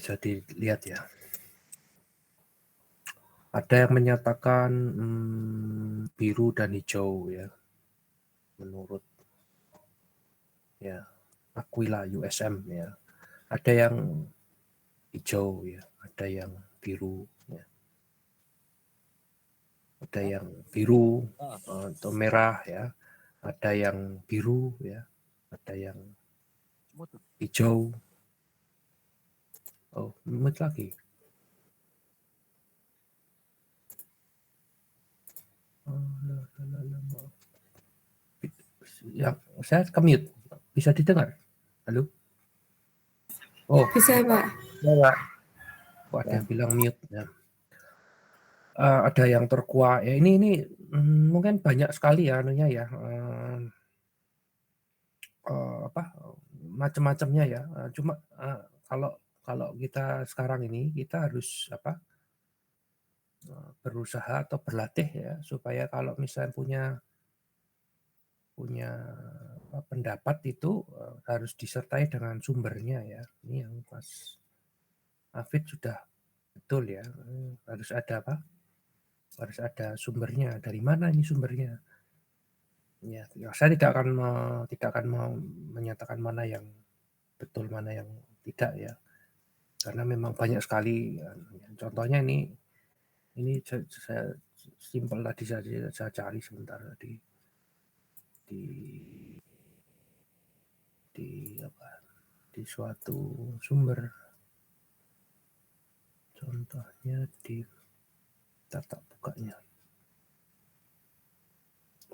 bisa dilihat ya. Ada yang menyatakan biru dan hijau ya, menurut ya Aquila USM ya. Ada yang hijau ya, ada yang biru ya. Ada yang biru atau merah ya, ada yang biru ya, ada yang hijau. Oh, mute lagi. Ya, saya ke-mute. Bisa didengar? Halo? Oh, Bisa, Pak. ya, Pak. Kok ada yang bilang mute ya. Ada yang terkuak ya, ini mungkin banyak sekali ya anunya ya, macam-macamnya ya. Cuma kalau kita sekarang ini kita harus berusaha atau berlatih ya supaya kalau misalnya punya pendapat itu harus disertai dengan sumbernya ya. Ini yang Mas Hafid sudah betul ya, harus ada harus ada sumbernya. Dari mana ini sumbernya? Ya, saya tidak akan mau menyatakan mana yang betul, mana yang tidak ya. Karena memang banyak sekali. Contohnya ini saya simpel tadi saya cari sebentar di di suatu sumber. Contohnya di tata bukanya.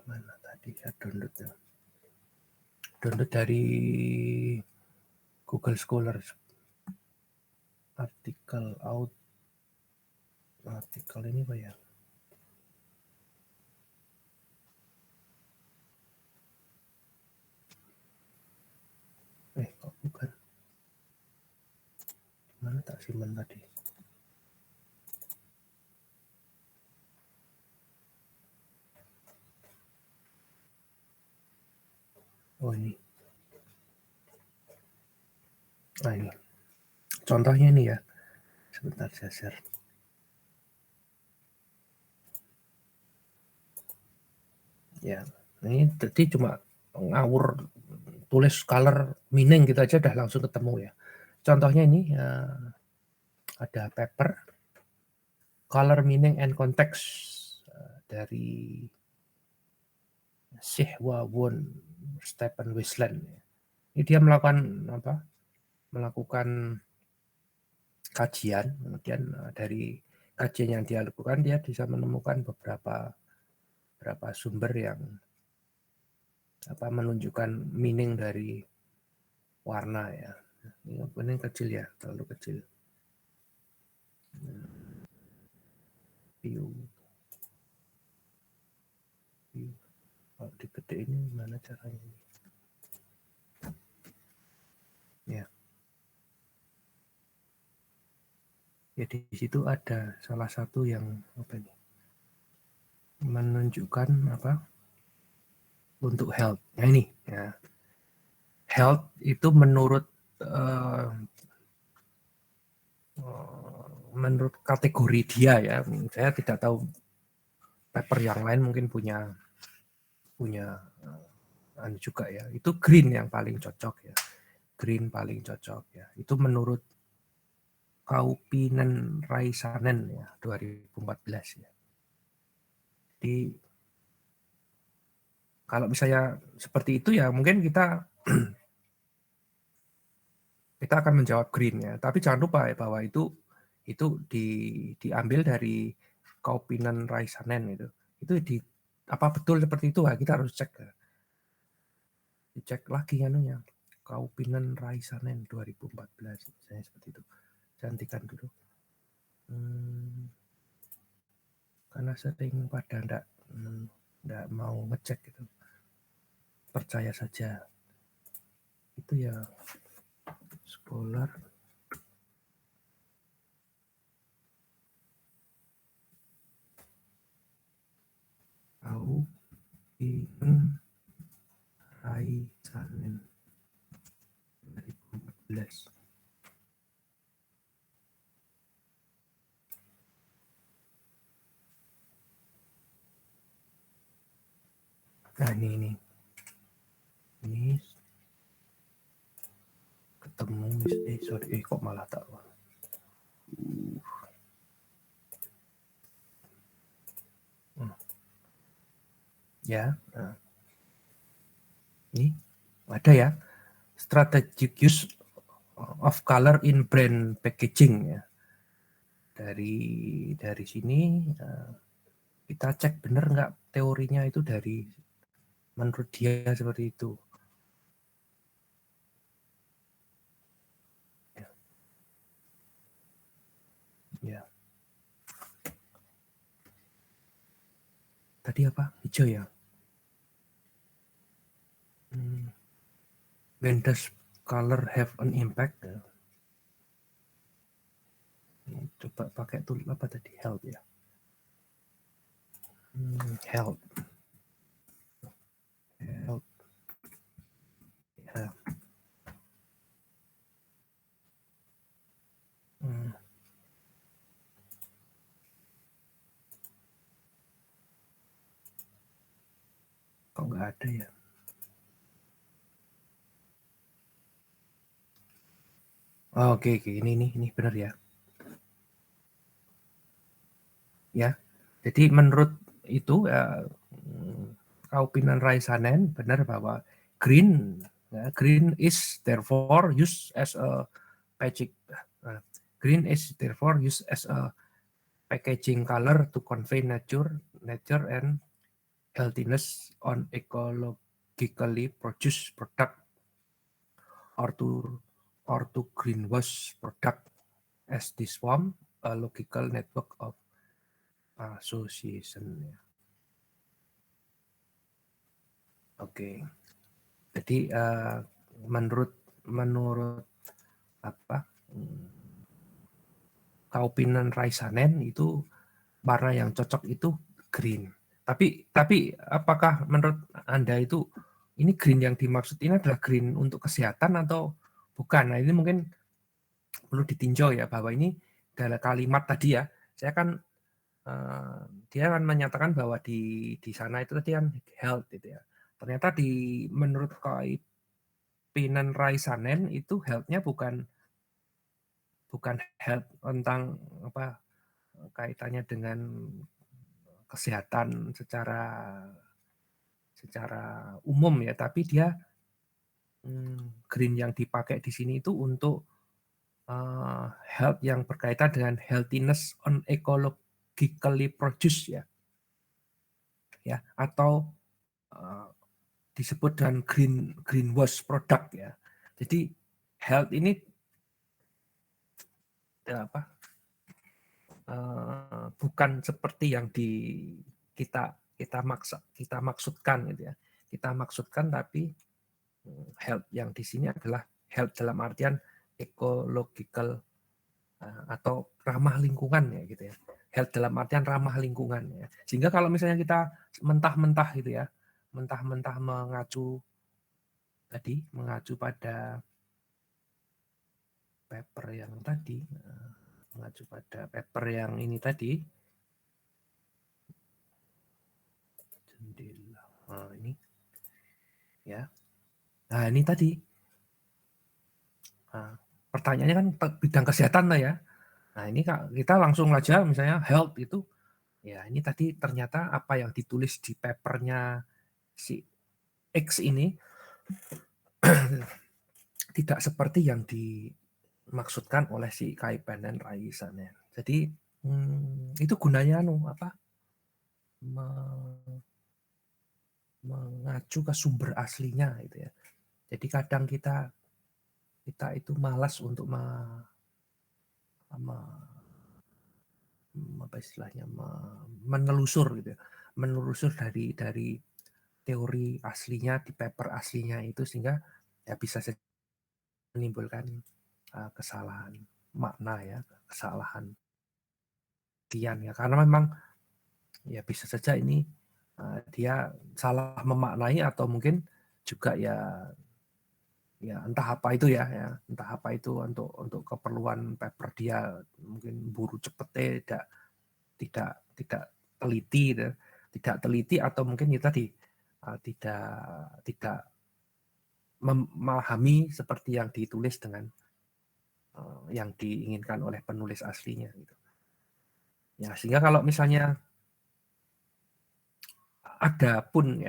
Mana tadi ya downloadnya? Download dari Google Scholar. Artikel ini apa ya? Kok bukan? Mana tak simpan tadi? Oh ini. Nah ini. Contohnya ini ya. Sebentar saya share. Ya, ini tadi cuma ngawur tulis color meaning gitu aja udah langsung ketemu ya. Contohnya ini ada paper color meaning and context dari Sihwa Won Stephen Wisland. Ini dia melakukan kajian, kemudian dari kajian yang dia lakukan dia bisa menemukan beberapa sumber yang menunjukkan meaning dari warna ya. Ini kecil ya, terlalu kecil. View. Kalau digedein ini gimana caranya? Ya. Ya di situ ada salah satu yang menunjukkan untuk health. Nah ini ya. Health itu menurut kategori dia ya. Saya tidak tahu paper yang lain mungkin punya juga ya. Itu green yang paling cocok ya. Green paling cocok ya. Itu menurut Kaupinen Raisanen ya 2014 ya. Jadi kalau misalnya seperti itu ya mungkin kita akan menjawab green ya. Tapi jangan lupa ya bahwa itu diambil dari Kaupinen Raisanen itu. Itu apa betul seperti itu? Kita harus cek. Dicek lagi anunya. Kaupinen Raisanen 2014 misalnya seperti itu. Saya hentikan dulu. Karena sering pada enggak mau ngecek gitu. Percaya saja. Itu ya Scholar Kaupinen Raisanen 2014. Nah ini ketemu sorry kok malah tak ya. Nah, ini ada ya, strategic use of color in brand packaging ya. Dari sini kita cek bener nggak teorinya itu dari menurut dia seperti itu. Ya. Tadi apa? Hijau ya. When does color have an impact? Coba pakai tool apa tadi? Help ya. Help. Help. Ya. Kok nggak ada ya? Oh, oke, ini benar ya. Ya, jadi menurut itu Kaupinen Raisanen benar bahwa green is therefore used as a packaging green is therefore used as a packaging color to convey nature and healthiness on ecologically produced product or to greenwash product as this form a logical network of association. Oke. Jadi menurut apa Kaupinen Raisanen itu warna yang cocok itu green. Tapi apakah menurut Anda itu ini green yang dimaksud ini adalah green untuk kesehatan atau bukan? Nah, ini mungkin perlu ditinjau ya bahwa ini dalam kalimat tadi ya. Saya kan dia kan menyatakan bahwa di sana itu tadi kan health gitu ya. Ternyata menurut Kaupinen Raisanen itu health-nya bukan health tentang apa kaitannya dengan kesehatan secara umum ya, tapi dia green yang dipakai di sini itu untuk health yang berkaitan dengan healthiness on ecologically produced ya, atau disebut dengan greenwash product ya. Jadi health ini apa? Bukan seperti yang kita maksudkan gitu ya. Kita maksudkan tapi health yang di sini adalah health dalam artian ecological atau ramah lingkungan ya gitu ya. Health dalam artian ramah lingkungan ya. Sehingga kalau misalnya kita mentah-mentah gitu ya, mentah-mentah mengacu pada paper yang tadi, mengacu pada paper yang ini tadi, jendela, ini ya. Nah ini tadi pertanyaannya kan bidang kesehatan lah ya. Nah ini kita langsung aja misalnya health itu, ya ini tadi ternyata apa yang ditulis di papernya si X ini tidak seperti yang dimaksudkan oleh si Kaupinen Raisanen. Jadi itu gunanya mengacu ke sumber aslinya gitu ya. Jadi kadang kita itu malas untuk apa istilahnya menelusur gitu ya. Menelusur dari teori aslinya di paper aslinya itu sehingga ya bisa menimbulkan kesalahan makna ya, kesalahan artian ya, karena memang ya bisa saja ini dia salah memaknai atau mungkin juga ya entah apa itu ya, entah apa itu untuk keperluan paper dia mungkin buru cepet tidak teliti gitu, tidak teliti atau mungkin itu tadi tidak memahami seperti yang ditulis dengan yang diinginkan oleh penulis aslinya gitu. Ya, sehingga kalau misalnya ada pun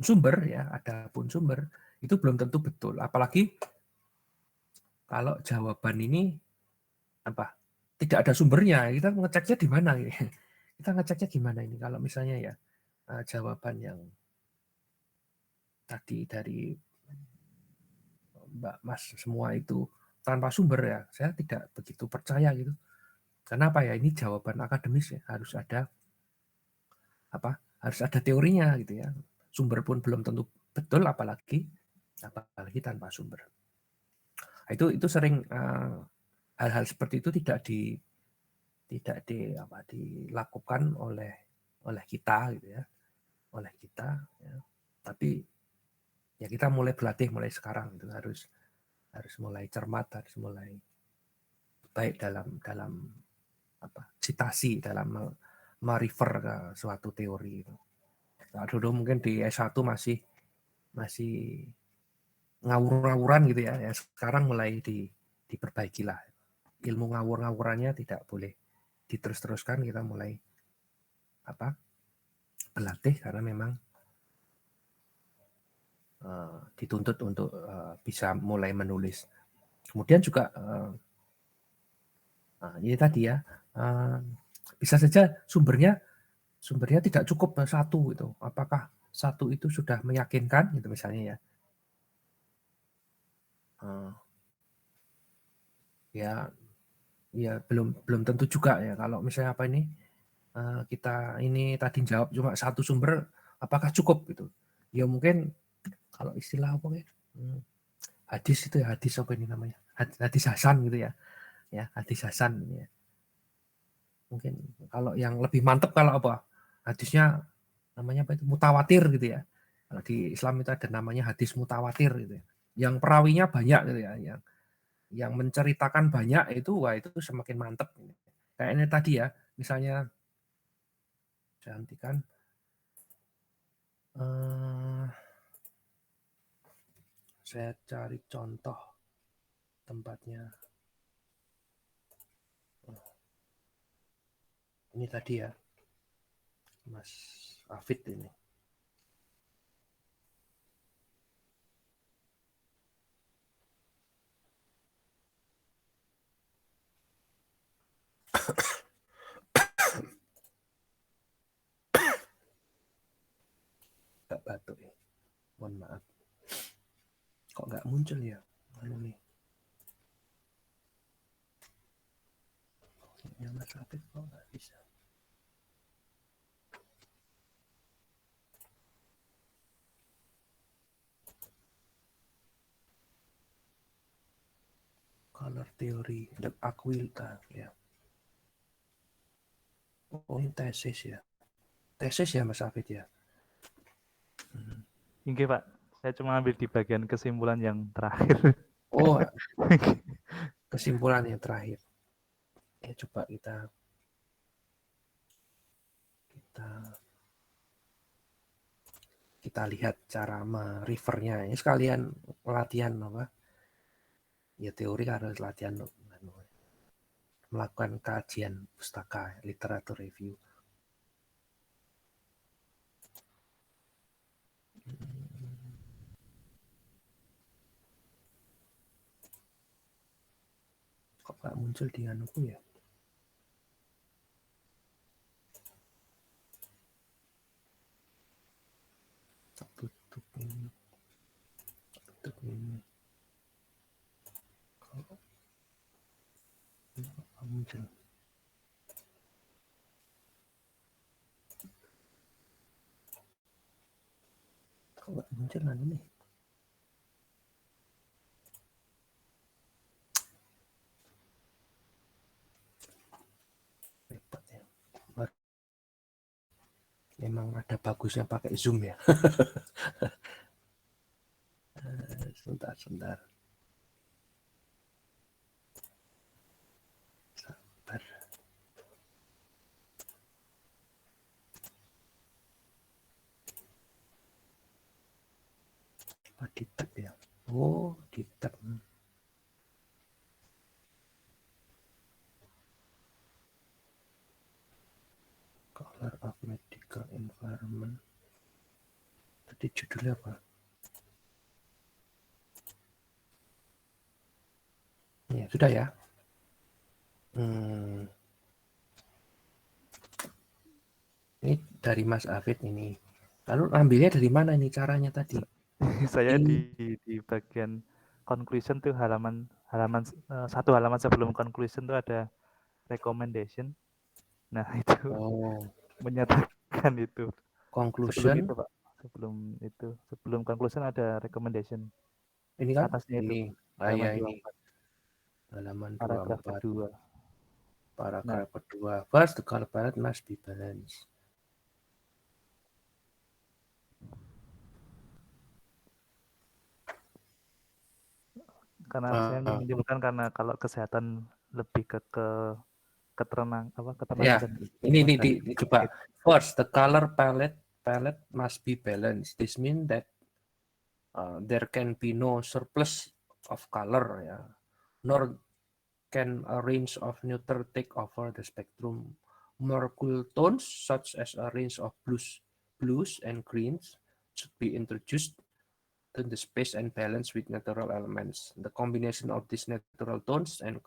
sumber itu belum tentu betul. Apalagi kalau jawaban ini tidak ada sumbernya, kita ngeceknya di mana? Kita ngeceknya gimana ini? Kalau misalnya ya jawaban yang tadi dari Mbak Mas semua itu tanpa sumber ya, saya tidak begitu percaya gitu. Kenapa ya? Ini jawaban akademis ya, harus ada teorinya gitu ya. Sumber pun belum tentu betul, apalagi tanpa sumber. Itu sering hal-hal seperti itu tidak dilakukan oleh kita gitu ya, ya. Tapi ya kita mulai berlatih mulai sekarang itu harus mulai cermat, harus mulai baik dalam citasi, dalam merefer ke suatu teori itu. Nah, dulu mungkin di S1 masih ngawur-ngawuran gitu ya. Sekarang mulai diperbaikilah. Ilmu ngawur-ngawurannya tidak boleh diterus-teruskan, kita mulai berlatih karena memang dituntut untuk bisa mulai menulis. Kemudian juga ini tadi ya, bisa saja sumbernya tidak cukup satu gitu. Apakah satu itu sudah meyakinkan gitu misalnya ya? Ya belum tentu juga ya. Kalau misalnya kita ini tadi jawab cuma satu sumber, apakah cukup gitu? Ya mungkin kalau istilah hadis itu ya, hadis apa ini namanya? Hadis Hasan gitu ya. Ya, hadis Hasan ya. Mungkin kalau yang lebih mantap kalau hadisnya namanya itu mutawatir gitu ya. Kalau di Islam itu ada namanya hadis mutawatir gitu ya. Yang perawinya banyak gitu ya, yang menceritakan banyak itu semakin mantap. Kayaknya tadi ya, misalnya saya hentikan saya cari contoh tempatnya. Ini tadi ya, Mas Afid ini. Gak batuk ya, mohon maaf. Kok nggak muncul ya? Nih. Ya Mas Afid kok nggak bisa. Color theory, the Aquilta ya. Oh ini tesis ya. Tesis ya Mas Afid ya. Oke Pak, saya cuma ambil di bagian kesimpulan yang terakhir. Oh, kesimpulan yang terakhir. Ya coba kita lihat cara merefernya. Ini sekalian latihan ya teori harus latihan melakukan kajian pustaka, literatur review. Kok nggak muncul di anuku ya? Tutup ini. Kok nggak muncul? Kok nggak muncul nih? Repot ya. Memang ada bagusnya pakai Zoom ya. Sebentar. Sabar. Apa di tab ya? Oh, di tab. Color of medical environment. Tadi judulnya apa? Ya, sudah ya. Ini dari Mas Afid ini. Lalu ambilnya dari mana ini caranya tadi? Saya Ini di bagian conclusion tuh satu halaman sebelum conclusion tuh ada recommendation. Nah, itu menyatakan itu. Sebelum conclusion. itu, Pak. Sebelum conclusion ada recommendation. Ini kan Atasnya itu ini. halaman Ya ini 24, halaman paragraf 24. kedua. Nah, Paragraf kedua. First, the color palette must be balanced. karena saya menyimpulkan karena kalau kesehatan lebih ke ketenangan Ya, dan ini coba. First, the color palette must be balanced. This means that there can be no surplus of color, ya. Nor can a range of neutral take over the spectrum. More cool tones, such as a range of blues and greens, should be introduced to the space and balance with natural elements. The combination of these natural tones and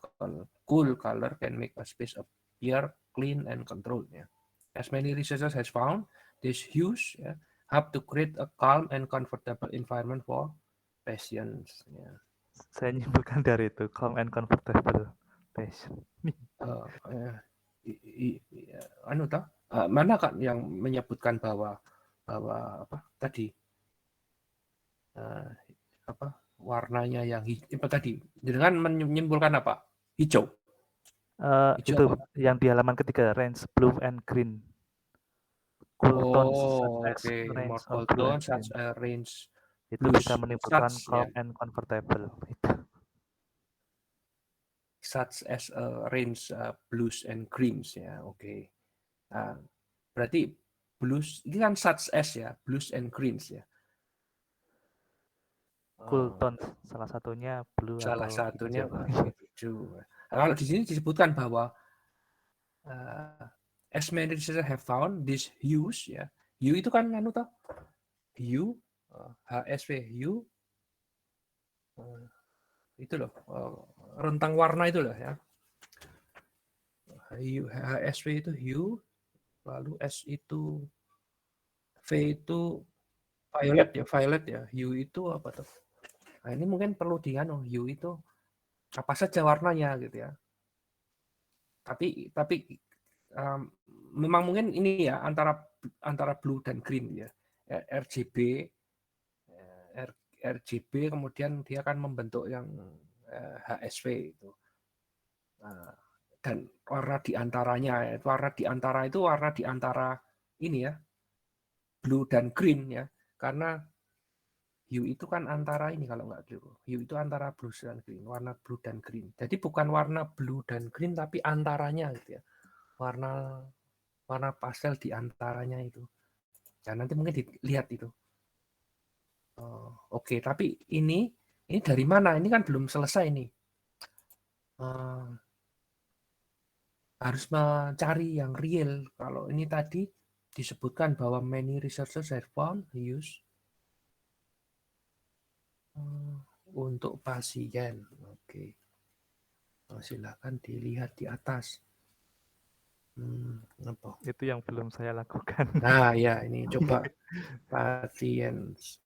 cool color can make a space appear clean and controlled. Yeah. As many researchers has found, these hues help to create a calm and comfortable environment for patients. Yeah. Saya nyimpulkan dari itu calm and comfortable patient. Mana kan yang menyebutkan bahwa apa tadi warnanya yang hijau tadi dengan menyimpulkan apa hijau Itu apa? yang di halaman ketiga, range blue and green. Cool tones such as range More of cool blue and tones such green. as range Itu blues bisa menimbulkan calm ya. and comfortable. Itu. Such as range blues and greens ya. Oke. Nah, berarti blues ini kan such as ya, blues and greens ya. Cool tones salah satunya blue Salah atau satunya hijau. hijau. Kalau di sini disebutkan bahwa as many researchers have found these hues ya. Hue itu kan anu toh? Hue HSV hue itu loh rentang warna itu loh ya. HSV itu hue, lalu S itu V itu violet ya. Hue itu apa tuh? Nah, ini mungkin perlu hue itu apa saja warnanya gitu ya. Tapi memang mungkin ini ya antara blue dan green ya. RGB kemudian dia akan membentuk yang HSV itu. Dan warna di antara ini ya blue dan green ya, karena hue itu kan antara ini kalau nggak keliru. Hue itu antara blue dan green, warna blue dan green. Jadi bukan warna blue dan green tapi antaranya gitu ya. Warna pastel di antaranya itu. Ya nanti mungkin dilihat itu. Oke, tapi ini dari mana? Ini kan belum selesai nih. Harus mencari yang real. Kalau ini tadi disebutkan bahwa many researchers have found use untuk pasien. Oke. Silakan dilihat di atas. Apa? Itu yang belum saya lakukan. Nah, ya ini coba patients.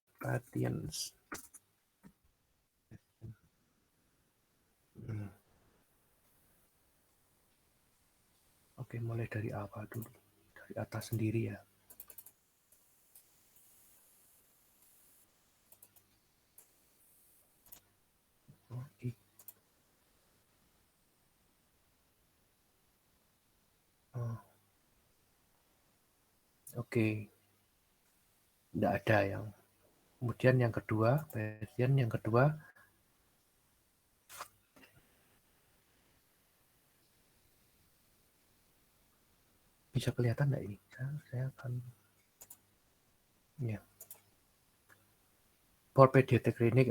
Oke, mulai dari apa dulu? Dari atas sendiri ya. Oke. Tidak ada yang. Kemudian yang kedua, bisa kelihatan nggak ini? Saya akan ya. for pediatric clinic,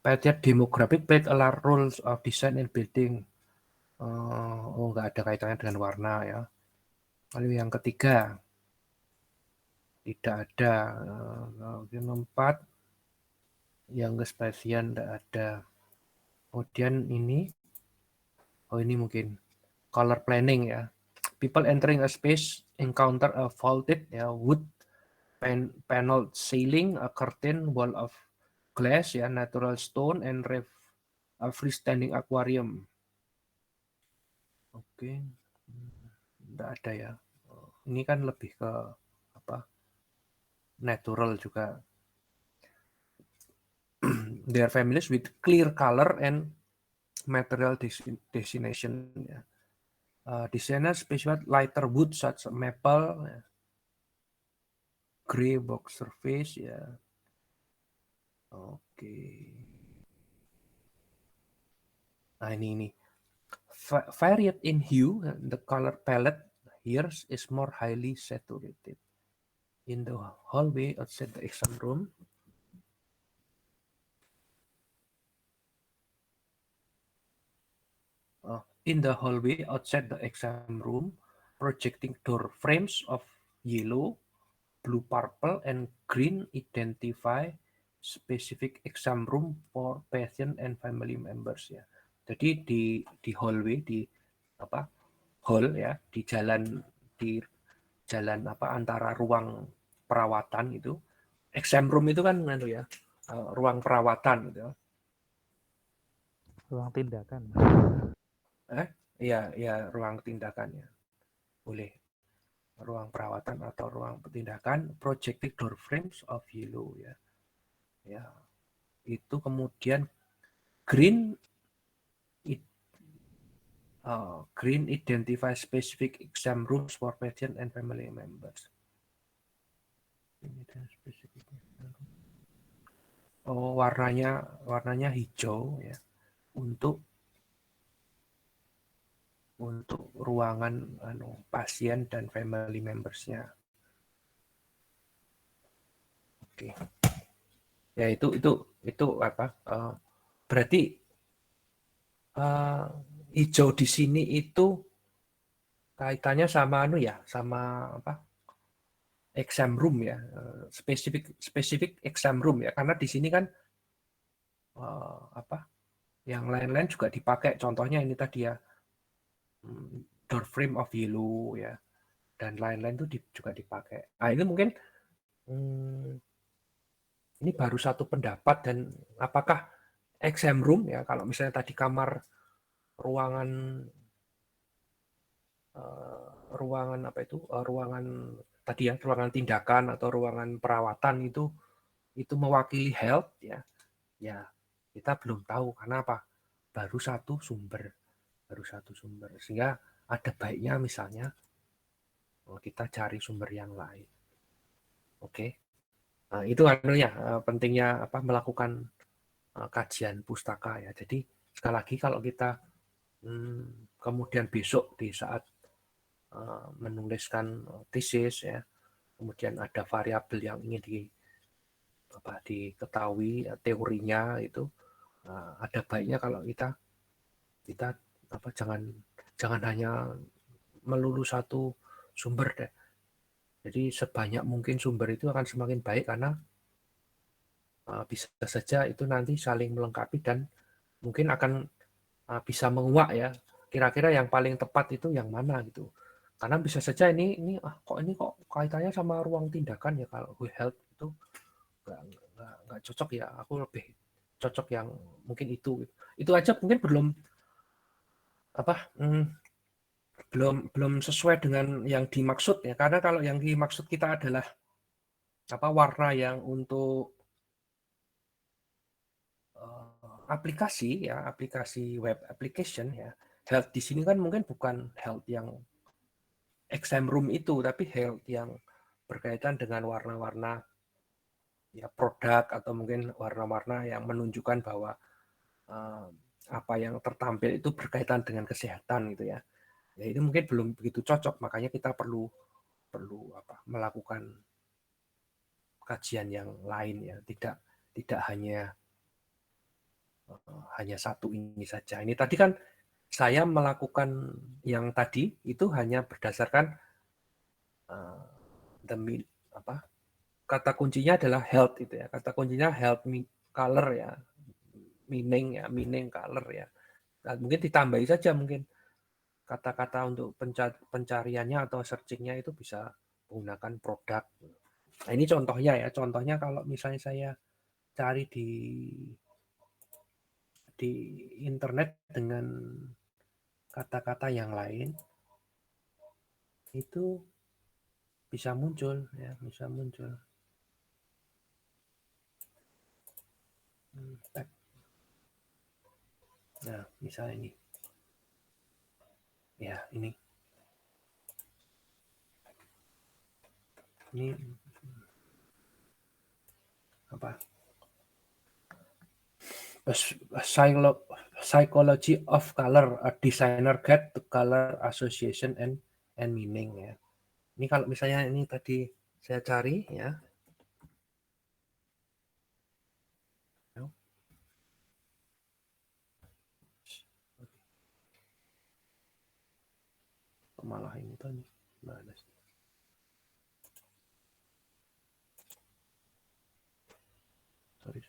pediatric demographic played a large role of design and building. Nggak ada kaitannya dengan warna ya. Lalu yang ketiga, tidak ada. Yang keempat, youngest patient tidak ada. Kemudian ini mungkin color planning ya. People entering a space encounter a vaulted wood paneled ceiling, a curtain wall of glass ya, natural stone, and a freestanding aquarium. Oke, tidak ada ya. Ini kan lebih ke apa? Natural juga. They are families with clear color and material destination. Ya. Designer specified lighter wood such as maple, ya. Gray box surface ya. Oke. Nah ini. Varied in hue, the color palette here is more highly saturated. In the hallway outside the exam room, projecting door frames of yellow, blue, purple, and green identify specific exam room for patient and family members ya. Jadi di hallway, di hall ya, di jalan antara ruang perawatan itu, exam room itu kan ya, ruang perawatan gitu. Ruang tindakan. Iya, ruang tindakan ya. Boleh. Ruang perawatan atau ruang tindakan, projected door frames of yellow ya. Ya. Itu kemudian green identify specific exam rooms for patient and family members. Warnanya hijau ya, untuk ruangan pasien dan family members-nya. Oke. Ya itu apa? Berarti hijau di sini itu kaitannya sama sama apa? Exam room ya, spesifik exam room ya, karena di sini kan yang lain-lain juga dipakai. Contohnya ini tadi ya, door frame of yellow ya, dan lain-lain itu juga dipakai. Nah ini mungkin ini baru satu pendapat, dan apakah exam room ya, kalau misalnya tadi kamar ruangan tadi ya, ruangan tindakan atau ruangan perawatan itu mewakili health ya kita belum tahu, karena apa, baru satu sumber, sehingga ada baiknya misalnya kita cari sumber yang lain. Oke. Nah, itu pentingnya melakukan kajian pustaka ya. Jadi sekali lagi, kalau kita kemudian besok di saat menuliskan tesis ya, kemudian ada variabel yang ingin diketahui teorinya itu, ada baiknya kalau kita jangan hanya melulu satu sumber deh. Jadi sebanyak mungkin sumber itu akan semakin baik, karena bisa saja itu nanti saling melengkapi dan mungkin akan bisa menguak ya, kira-kira yang paling tepat itu yang mana gitu. Karena bisa saja ini kok kaitannya sama ruang tindakan ya, kalau health itu nggak cocok ya, aku lebih cocok yang mungkin itu aja mungkin belum sesuai dengan yang dimaksud ya. Karena kalau yang dimaksud kita adalah warna yang untuk aplikasi web application ya, health di sini kan mungkin bukan health yang exam room itu, tapi health yang berkaitan dengan warna-warna ya produk, atau mungkin warna-warna yang menunjukkan bahwa apa yang tertampil itu berkaitan dengan kesehatan gitu ya. Ya itu mungkin belum begitu cocok, makanya kita perlu melakukan kajian yang lain ya, tidak tidak hanya satu ini saja. Ini tadi kan saya melakukan yang tadi itu hanya berdasarkan kata kuncinya adalah health itu ya. Kata kuncinya health, color ya, meaning color ya. Nah, mungkin ditambahi saja mungkin kata-kata untuk pencariannya atau searchingnya itu bisa menggunakan produk. Nah ini contohnya ya. Contohnya kalau misalnya saya cari di internet dengan kata-kata yang lain itu bisa muncul ya, bisa muncul. Nah, misalnya ini. Ya, ini. Ini apa? Psychology of Color, a designer guide to color association and meaning ya. Ini kalau misalnya ini tadi saya cari ya. Malah ini tuh mana sih? Sorry.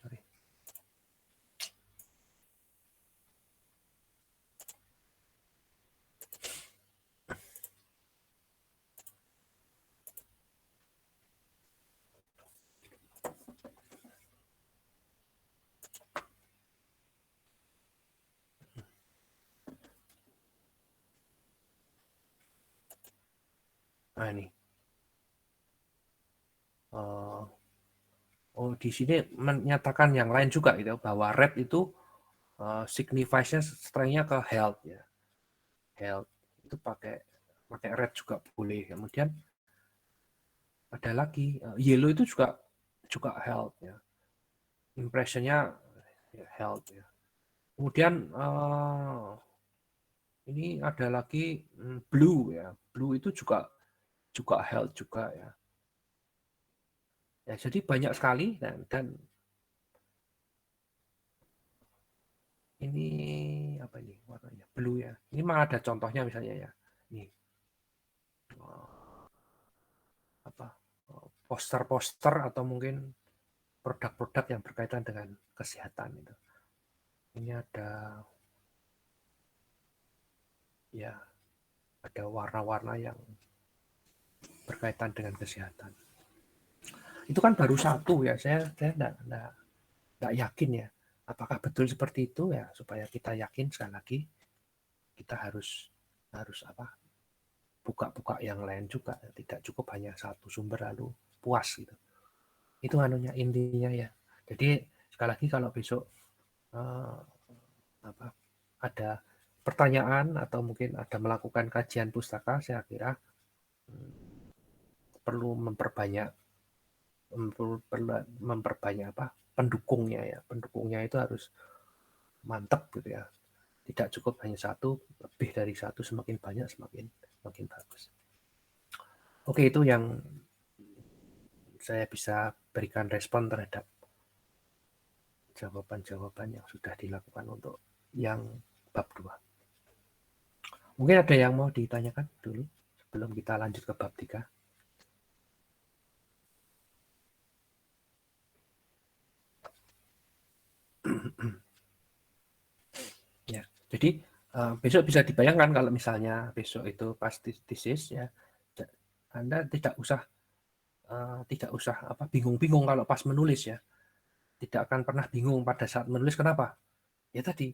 Nah ini. Di sini menyatakan yang lain juga gitu bahwa red itu signifies-nya strength-nya ke health ya. Health itu pakai red juga boleh. Kemudian ada lagi yellow itu juga health ya. Impression-nya health ya. Kemudian ini ada lagi blue ya. Blue itu juga health juga ya. Ya, jadi banyak sekali dan ini apa ini warnanya blue ya. Ini mah ada contohnya misalnya ya. Nih poster-poster atau mungkin produk-produk yang berkaitan dengan kesehatan itu. Ini ada ya ada warna-warna yang berkaitan dengan kesehatan. Itu kan baru satu ya. Saya enggak yakin ya. Apakah betul seperti itu ya? Supaya kita yakin sekali lagi kita harus buka-buka yang lain juga. Tidak cukup hanya satu sumber lalu puas gitu. Itu intinya ya. Jadi sekali lagi kalau besok ada pertanyaan atau mungkin ada melakukan kajian pustaka, saya kira perlu memperbanyak pendukungnya ya. Pendukungnya itu harus mantap gitu ya. Tidak cukup hanya satu, lebih dari satu, semakin banyak semakin bagus. Oke, itu yang saya bisa berikan respon terhadap jawaban-jawaban yang sudah dilakukan untuk yang bab 2. Mungkin ada yang mau ditanyakan dulu sebelum kita lanjut ke bab 3. Ya, jadi besok bisa dibayangkan kalau misalnya besok itu pas tesis ya, Anda tidak usah bingung-bingung kalau pas menulis ya. Tidak akan pernah bingung pada saat menulis. Kenapa? Ya tadi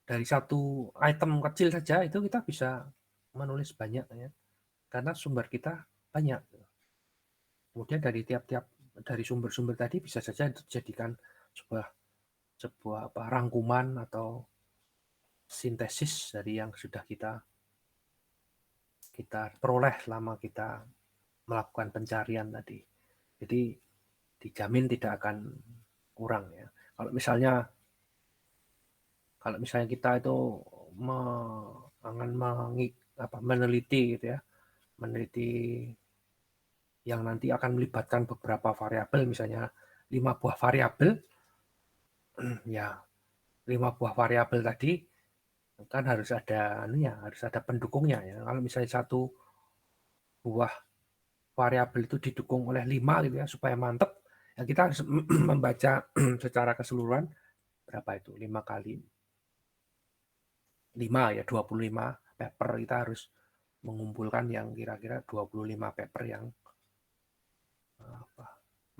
dari satu item kecil saja itu kita bisa menulis banyak ya, karena sumber kita banyak. Kemudian dari sumber-sumber tadi bisa saja dijadikan sebuah rangkuman atau sintesis dari yang sudah kita peroleh selama kita melakukan pencarian tadi. Jadi dijamin tidak akan kurang ya. Kalau misalnya kita itu meneliti gitu ya, meneliti yang nanti akan melibatkan beberapa variabel, misalnya 5 buah variabel, ya 5 buah variabel tadi kan harus ada harus ada pendukungnya ya. Kalau misalnya satu buah variabel itu didukung oleh 5 gitu ya supaya mantep, ya kita harus membaca secara keseluruhan berapa itu 5 kali 5 ya 25 paper. Kita harus mengumpulkan yang kira-kira 25 paper yang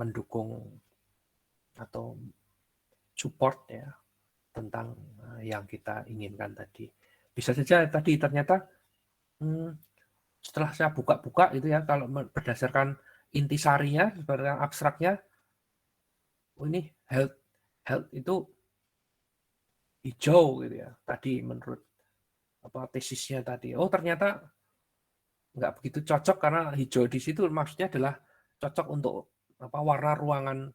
mendukung atau support ya tentang yang kita inginkan tadi. Bisa saja tadi ternyata setelah saya buka-buka itu ya, kalau berdasarkan intisarinya, berdasarkan abstraknya, ini health itu hijau gitu ya. Tadi menurut tesisnya tadi. Oh ternyata nggak begitu cocok karena hijau di situ maksudnya adalah cocok untuk warna ruangan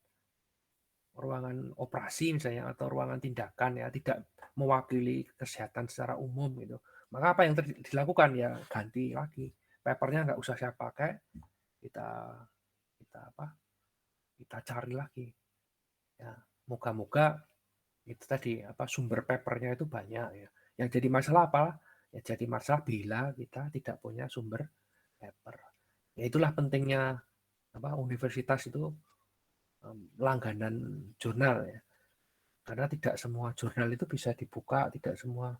operasi misalnya atau ruangan tindakan ya, tidak mewakili kesehatan secara umum gitu. Maka apa yang dilakukan ya ganti lagi. Papernya nggak usah saya pakai, kita cari lagi. Ya, moga-moga itu tadi sumber papernya itu banyak ya. Yang jadi masalah apa? Ya jadi masalah bila kita tidak punya sumber paper. Ya itulah pentingnya universitas itu langganan jurnal ya. Karena tidak semua jurnal itu bisa dibuka, tidak semua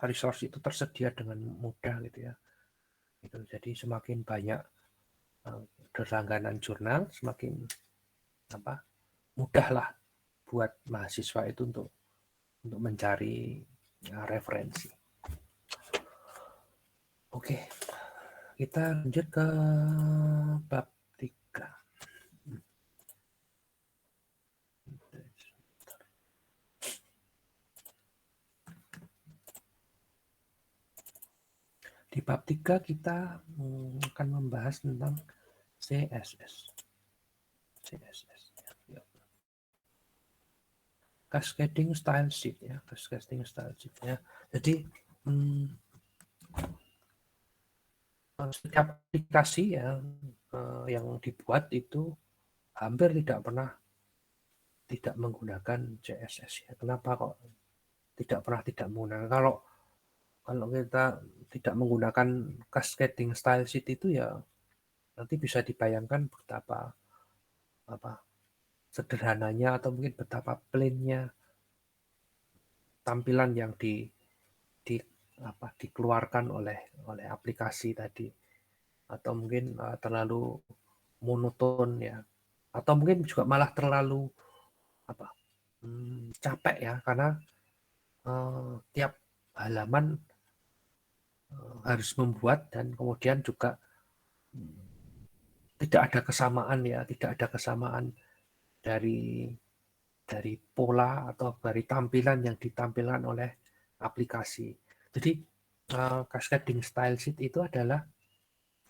resource itu tersedia dengan mudah gitu ya. Gitu. Jadi semakin banyak berlangganan jurnal, semakin mudahlah buat mahasiswa itu untuk mencari referensi. Oke, kita lanjut ke bab 3. Di bab 3 kita akan membahas tentang CSS. Cascading style sheet ya, cascading style sheet ya. Jadi setiap aplikasi yang dibuat itu hampir tidak menggunakan CSS ya. Kenapa kok tidak menggunakan? Kalau kita tidak menggunakan cascading style sheet itu ya nanti bisa dibayangkan betapa sederhananya atau mungkin betapa plainnya tampilan yang dikeluarkan oleh aplikasi tadi, atau mungkin terlalu monoton ya, atau mungkin juga malah terlalu capek ya karena tiap halaman harus membuat dan kemudian juga tidak ada kesamaan dari pola atau dari tampilan yang ditampilkan oleh aplikasi. Jadi cascading style sheet itu adalah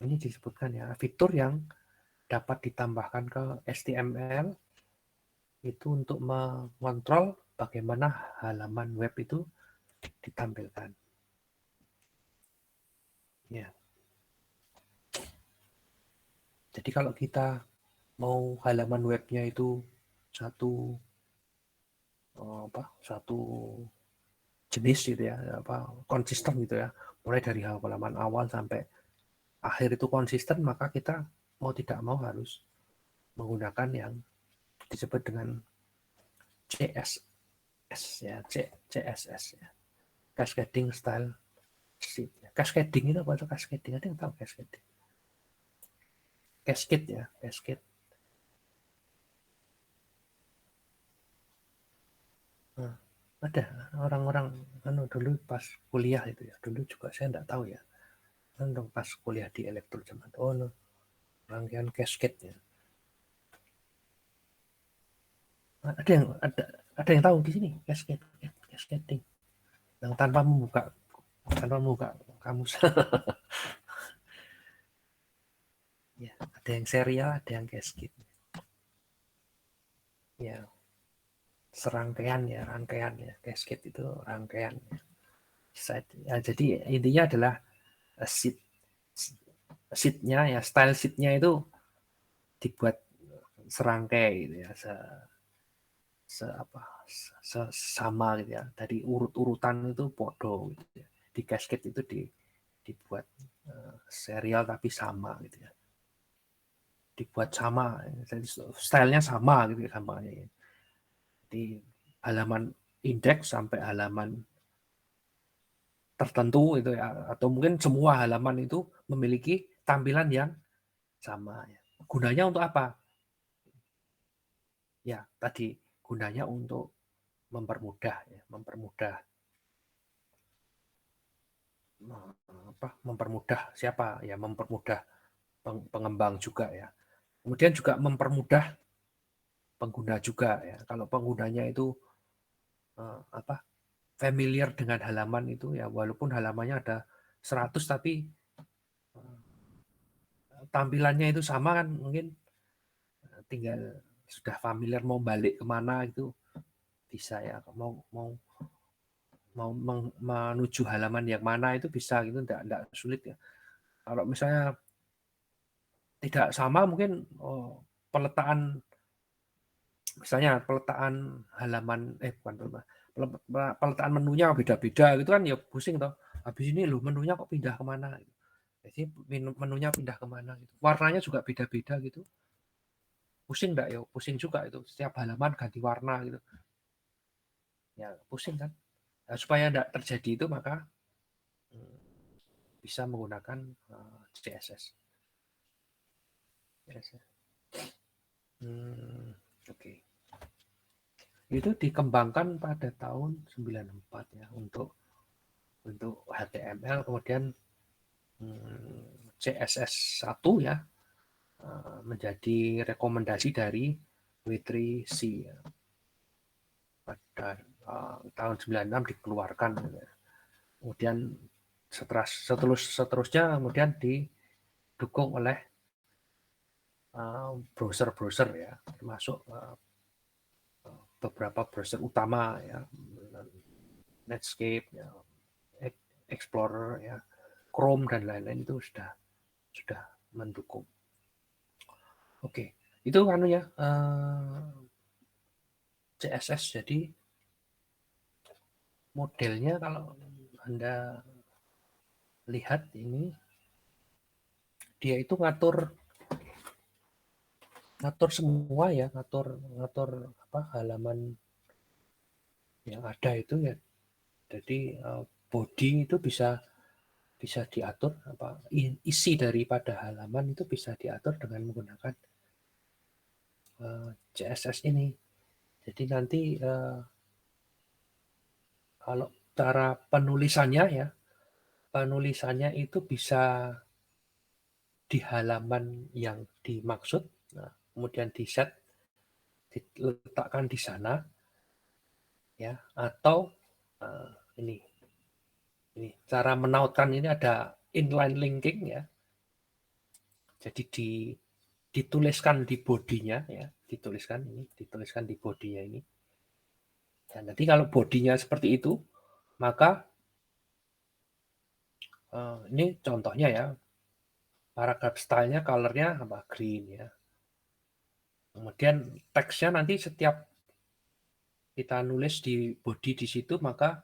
ini disebutkan ya fitur yang dapat ditambahkan ke HTML itu untuk mengontrol bagaimana halaman web itu ditampilkan. Ya. Jadi kalau kita mau halaman webnya itu satu jenis gitu ya, konsisten gitu ya, mulai dari halaman awal sampai akhir itu konsisten, maka kita mau tidak mau harus menggunakan yang disebut dengan CSS ya, CSS ya, cascading style sheet. Cascading itu apa itu cascading? Ada yang tahu cascading? Cascade ya, cascade. Nah, ada orang-orang dulu pas kuliah itu ya, dulu juga saya enggak tahu ya. Pas kuliah di elektro zaman rangkaian cascade ya. Ada yang tahu di sini cascading yang tanpa membuka kamus. Ya, ada yang serial, ada yang cascade. Ya, serangkaian ya, cascade itu rangkaian ya. Jadi intinya adalah sheet-nya ya, style sheet-nya itu dibuat serangkai gitu ya, sama gitu ya, dari urut-urutan itu podo gitu ya. Di cascade itu dibuat serial tapi sama gitu ya, dibuat sama, jadi stylenya sama gitu ya, gampangnya. Di halaman indeks sampai halaman tertentu itu ya, atau mungkin semua halaman itu memiliki tampilan yang sama ya. Gunanya untuk apa? Ya, tadi gunanya untuk mempermudah ya, mempermudah siapa ya, mempermudah pengembang juga ya. Kemudian juga mempermudah pengguna juga ya. Kalau penggunanya itu familiar dengan halaman itu ya, walaupun halamannya ada 100 tapi tampilannya itu sama kan, mungkin tinggal sudah familiar mau balik kemana itu bisa ya, mau menuju halaman yang mana itu bisa gitu, enggak sulit ya. Kalau misalnya tidak sama mungkin peletakan, misalnya peletakan halaman bukan peletakan menunya beda-beda gitu kan ya, pusing toh. Habis ini loh menunya kok pindah kemana? Jadi menunya pindah kemana gitu. Warnanya juga beda-beda gitu. Pusing enggak ya? Pusing juga itu. Setiap halaman ganti warna gitu. Ya pusing kan. Nah, supaya enggak terjadi itu maka bisa menggunakan CSS. Oke. Itu dikembangkan pada tahun 94 ya untuk HTML, kemudian CSS 1 ya menjadi rekomendasi dari W3C ya. Pada tahun 96 dikeluarkan ya. Kemudian seterusnya kemudian didukung oleh browser-browser ya, termasuk beberapa browser utama ya, Netscape ya, Explorer ya, Chrome dan lain-lain itu sudah mendukung. Oke, itu kan ya CSS. Jadi modelnya kalau Anda lihat ini, dia itu ngatur semua ya, ngatur halaman yang ada itu ya. Jadi body itu bisa diatur, isi daripada halaman itu bisa diatur dengan menggunakan CSS ini. Jadi nanti kalau cara penulisannya itu bisa di halaman yang dimaksud, kemudian diletakkan di sana ya, atau ini cara menautkan ini ada inline linking ya. Jadi dituliskan di bodinya ya, dituliskan di bodinya ini. Dan nanti kalau bodinya seperti itu, maka ini contohnya ya, paragraph style-nya color-nya green ya. Kemudian teksnya nanti setiap kita nulis di body di situ, maka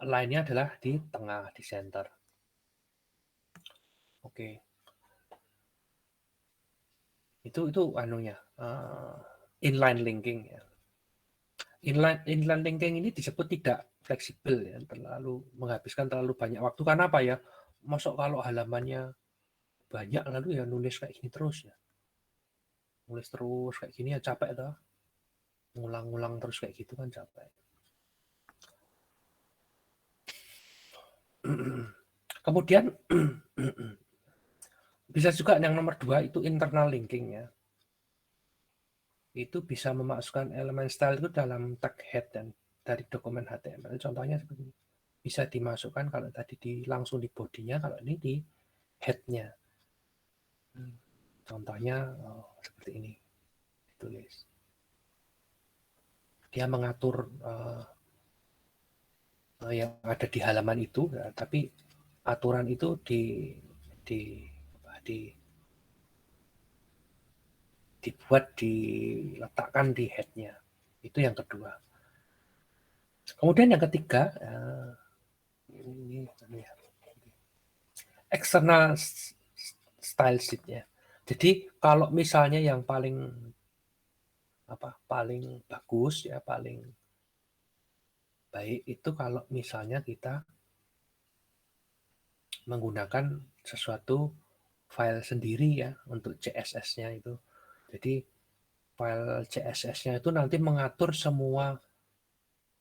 line-nya adalah di tengah, di center. Oke. Itu anunya, inline linking ya. Inline linking ini disebut tidak fleksibel ya, menghabiskan terlalu banyak waktu. Karena apa ya? Masuk kalau halamannya banyak lalu ya nulis kayak gini terus ya. Nulis terus kayak gini ya capek toh. Ngulang-ngulang terus kayak gitu kan capek. Kemudian bisa juga yang nomor 2 itu internal linking ya. Itu bisa memasukkan elemen style itu dalam tag head dan dari dokumen HTML. Contohnya seperti ini. Bisa dimasukkan kalau tadi langsung di bodinya, kalau ini di head-nya. Contohnya seperti ini ditulis. Dia mengatur yang ada di halaman itu, ya, tapi aturan itu diletakkan di head-nya. Itu yang kedua. Kemudian yang ketiga, ini external style sheet-nya. Jadi kalau misalnya yang paling bagus ya, paling baik itu kalau misalnya kita menggunakan sesuatu file sendiri ya untuk CSS-nya itu. Jadi file CSS-nya itu nanti mengatur semua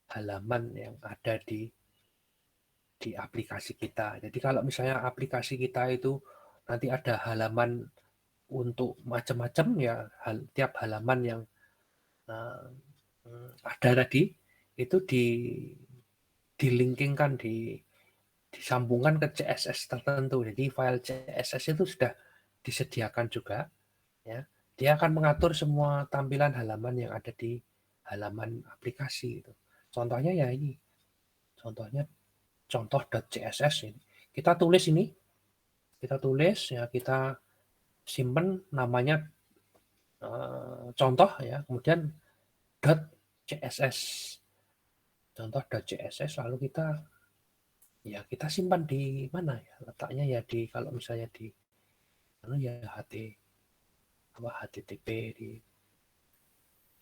halaman yang ada di aplikasi kita. Jadi kalau misalnya aplikasi kita itu nanti ada halaman untuk macam-macam ya, tiap halaman yang ada tadi itu dilinkingkan, disambungkan ke CSS tertentu. Jadi file CSS itu sudah disediakan juga ya. Dia akan mengatur semua tampilan halaman yang ada di halaman aplikasi itu. Contohnya ya ini. Contohnya contoh.css ini. Kita tulis ini. Kita tulis ya, kita simpan namanya contoh ya, kemudian .css. Contoh.css lalu kita simpan di mana ya? Letaknya ya kalau misalnya di HTTP di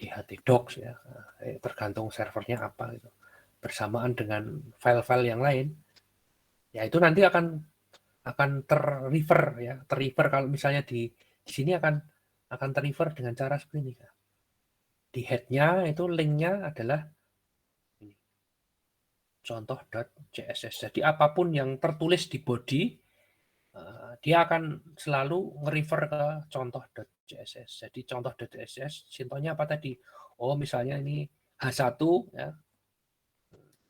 htdocs ya, tergantung servernya apa gitu. Bersamaan dengan file-file yang lain, ya itu nanti akan terrefer kalau misalnya di sini akan terrefer dengan cara seperti ini. Di head-nya itu link-nya adalah ini, contoh.css. Jadi apapun yang tertulis di body dia akan selalu nge-refer ke contoh.css. Jadi contoh.css, contohnya apa tadi? Oh, misalnya ini H1 ya.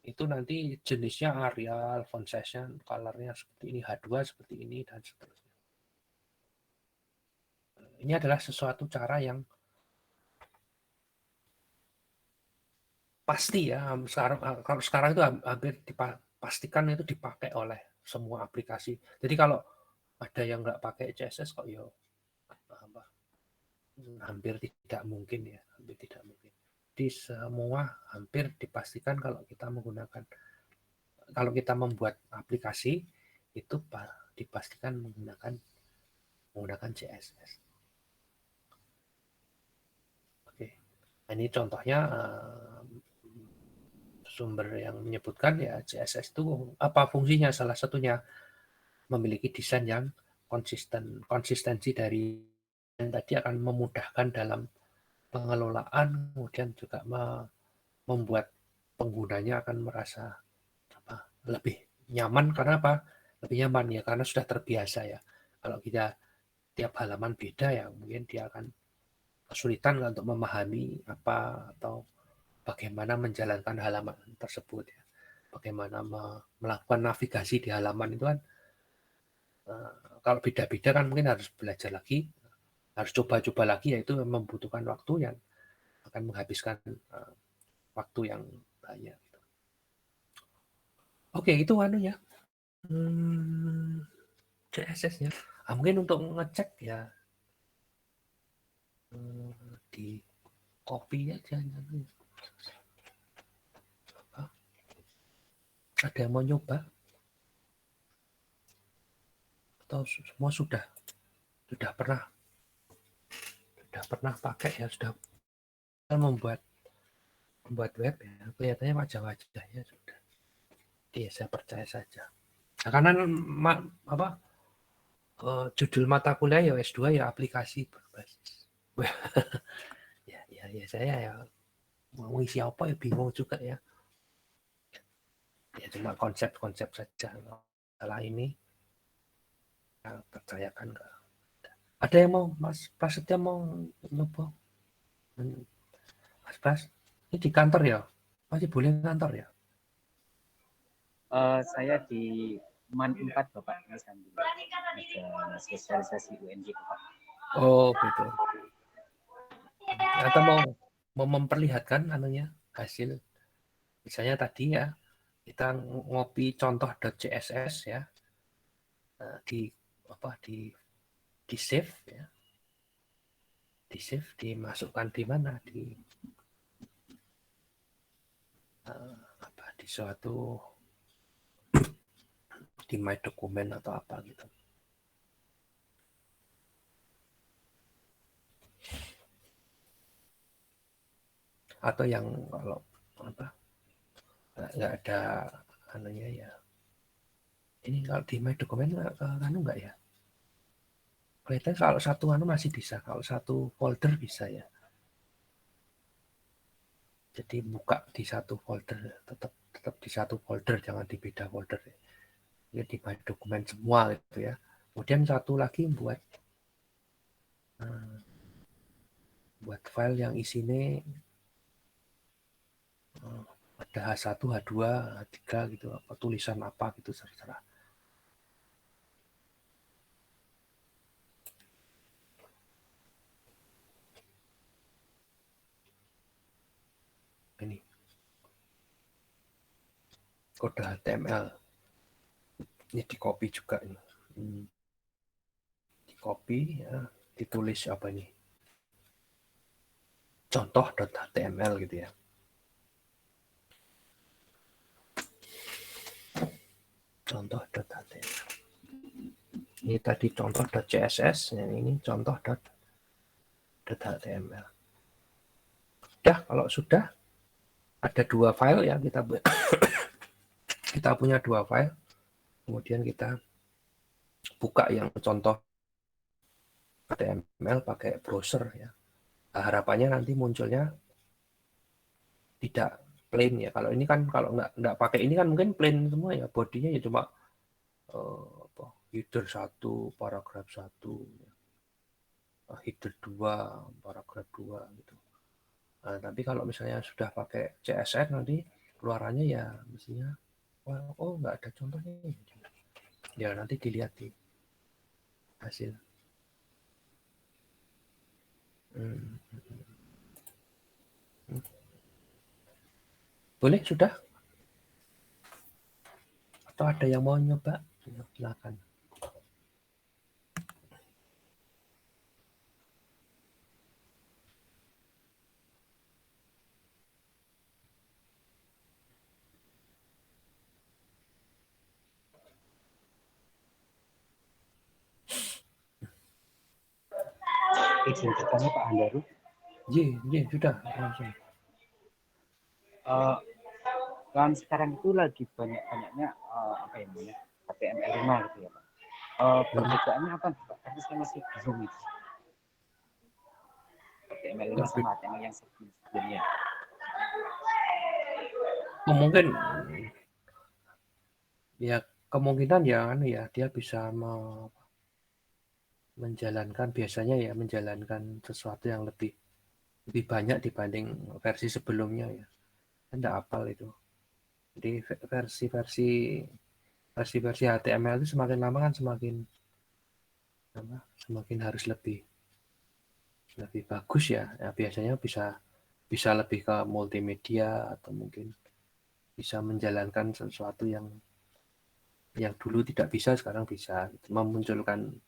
Itu nanti jenisnya Arial, font size-nya, color-nya seperti ini, H2 seperti ini dan seterusnya. Ini adalah sesuatu cara yang pasti ya. Kalau sekarang itu hampir dipastikan itu dipakai oleh semua aplikasi. Jadi kalau ada yang nggak pakai CSS kok ya hampir tidak mungkin ya, hampir tidak mungkin. Di semua hampir dipastikan kalau kita membuat aplikasi itu dipastikan menggunakan CSS. Oke, ini contohnya sumber yang menyebutkan ya CSS itu apa fungsinya, salah satunya memiliki desain yang konsistensi dari yang tadi akan memudahkan dalam pengelolaan, kemudian juga membuat penggunanya akan merasa lebih nyaman. Karena apa? Lebih nyaman ya karena sudah terbiasa ya. Kalau kita tiap halaman beda ya mungkin dia akan kesulitan untuk memahami apa atau bagaimana menjalankan halaman tersebut ya. Bagaimana melakukan navigasi di halaman itu kan kalau beda-beda kan mungkin harus belajar lagi, harus coba-coba lagi, yaitu membutuhkan waktu yang akan menghabiskan waktu yang banyak. Oke, itu ya. CSS-nya. Mungkin untuk ngecek ya di copy aja. Ada yang mau nyoba? Atau semua sudah pernah pakai ya, sudah membuat web ya, kelihatannya wajah-wajahnya sudah. Iya, saya percaya saja. Nah, karena judul mata kuliah ya S2 ya aplikasi berbasis. ya saya ya mau isi apa ya bingung juga ya. Ya cuma konsep-konsep saja. Setelah ini ya, percayakan enggak. Ada yang mau Mas Prasetya mau nyoba? Mas Pras, ini di kantor ya? Masih boleh kantor ya? Saya di MAN 4 Bapak, ini sambil ada spesialisasi UNJ Bapak. Oh betul. Atau mau memperlihatkan hasil, misalnya tadi ya kita ngopi contoh.css ya, di save ya. di save, dimasukkan di mana, di di suatu di my dokumen atau apa gitu. Atau yang kalau nggak ada anunya ya, ini kalau di my dokumen anu nggak ya, kelihatannya kalau satu anu masih bisa, kalau satu folder bisa ya. Jadi buka di satu folder, tetap di satu folder, jangan di beda folder ya, di my dokumen semua gitu ya. Kemudian satu lagi buat file yang isinya ada H1, H2, H3 gitu, apa tulisan apa gitu, terserah. Ini kode HTML, ini di copy juga ini, di copy ya, ditulis apa ini, contoh.html gitu ya. Contoh.html. Ini tadi contoh.css, yang ini contoh.html. Udah, kalau sudah ada 2 file ya, kita punya 2 file, kemudian kita buka yang contoh HTML pakai browser ya. Nah, harapannya nanti munculnya tidak plain ya. Kalau ini kan kalau nggak pakai ini kan mungkin plain semua ya, bodinya ya cuma header 1, paragraf 1, header 2, paragraf 2 gitu. Nah, tapi kalau misalnya sudah pakai CSS nanti keluarannya ya mestinya nggak ada contohnya. Ya nanti dilihat di hasil. Boleh sudah? Atau ada yang mau nyoba? Silakan. Izin bertanya Pak Andaru. Iya, sudah langsung. Kan sekarang itu lagi banyak-banyaknya apa ya namanya HTML5 gitu ya Pak. Perbedaannya apa Pak? Karena saya masih bingung itu. HTML5 sama HTML yang sebelumnya. Mungkin ya kemungkinan ya dia bisa menjalankan sesuatu yang lebih banyak dibanding versi sebelumnya ya. Enggak hafal itu. Jadi versi HTML itu semakin lama kan semakin harus lebih bagus ya. Biasanya bisa lebih ke multimedia atau mungkin bisa menjalankan sesuatu yang dulu tidak bisa sekarang bisa, memunculkan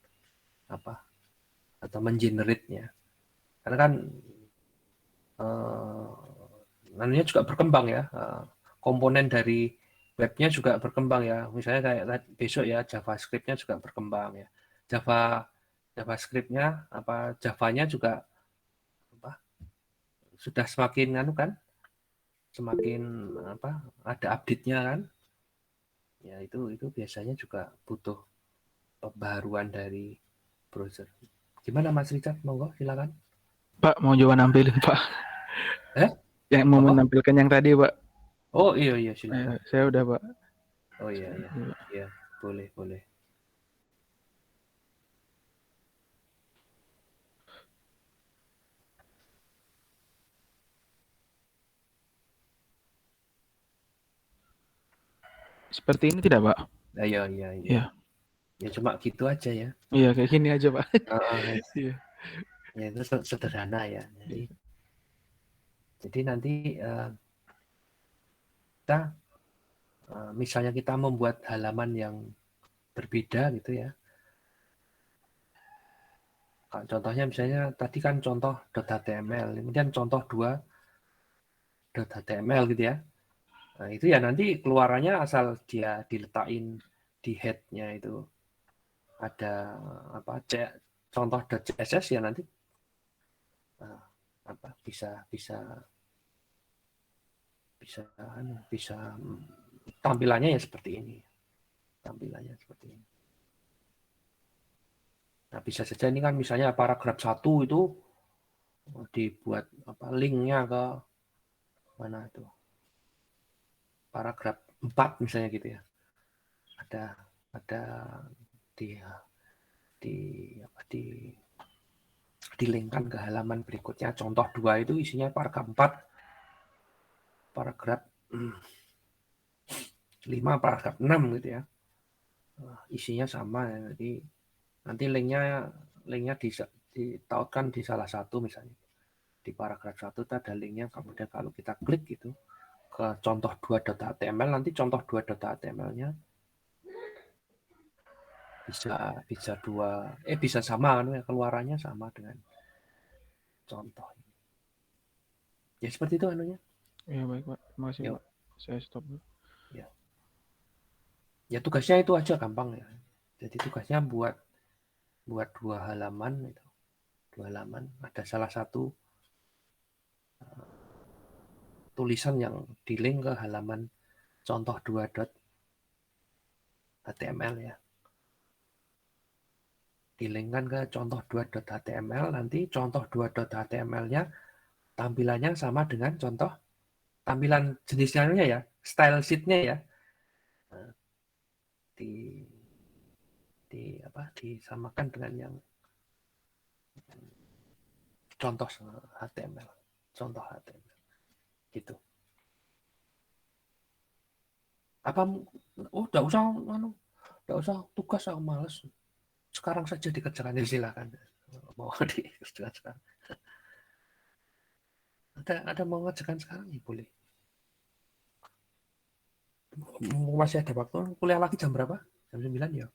atau mengenerate-nya. Karena kan namanya juga berkembang ya, komponen dari webnya juga berkembang ya. Misalnya kayak besok ya JavaScript-nya juga berkembang ya. JavaScript-nya Java-nya juga sudah semakin ada update-nya kan. Ya itu biasanya juga butuh pembaharuan dari browser. Gimana Mas Richard? Monggo silakan. Pak mau coba nampilin Pak. Yang mau menampilkan yang tadi Pak. Oh iya silakan. Saya udah Pak. Oh iya boleh. Seperti ini tidak Pak? Iya. Ya cuma gitu aja ya. Iya kayak gini aja Pak. Iya. Ya itu sederhana ya. Jadi nanti kita misalnya kita membuat halaman yang berbeda gitu ya. Contohnya misalnya tadi kan contoh .html, kemudian contoh 2 .html gitu ya. Nah, itu ya nanti keluarannya asal dia diletakin di head-nya itu ada apa contoh .css ya nanti apa bisa tampilannya ya seperti ini. Tampilannya seperti ini. Nah, bisa saja ini kan misalnya paragraf 1 itu dibuat apa linknya ke mana itu paragraf 4 misalnya gitu ya, ada di dilinkkan ke halaman berikutnya. Contoh 2 itu isinya paragraf 4, paragraf 5, paragraf 6 gitu ya. Isinya sama ya. Jadi nanti linknya ditautkan di salah satu, misalnya di paragraf 1 itu ada linknya, kemudian kalau kita klik gitu ke contoh 2.html, nanti contoh 2.html-nya bisa sama keluarannya sama dengan contoh. Ya seperti itu anunya. Ya baik Pak, makasih Yuk. Pak. Saya stop dulu. Ya tugasnya itu aja gampang ya. Jadi tugasnya buat 2 halaman itu. 2 halaman ada salah satu tulisan yang di link ke halaman contoh 2.html ya. Dilinkkan ke contoh 2.html, nanti contoh 2.html-nya tampilannya sama dengan contoh tampilan jenisnya ya, style sheet-nya ya. Disamakan dengan yang contoh HTML, gitu. Apa udah usah tugas, aku males. Sekarang saja dikerjakan, silakan. Mau dikerjakan sekarang. Ada mau ngerjakan sekarang ya boleh. Masih ada waktu. Kuliah lagi jam berapa? Jam 9 ya.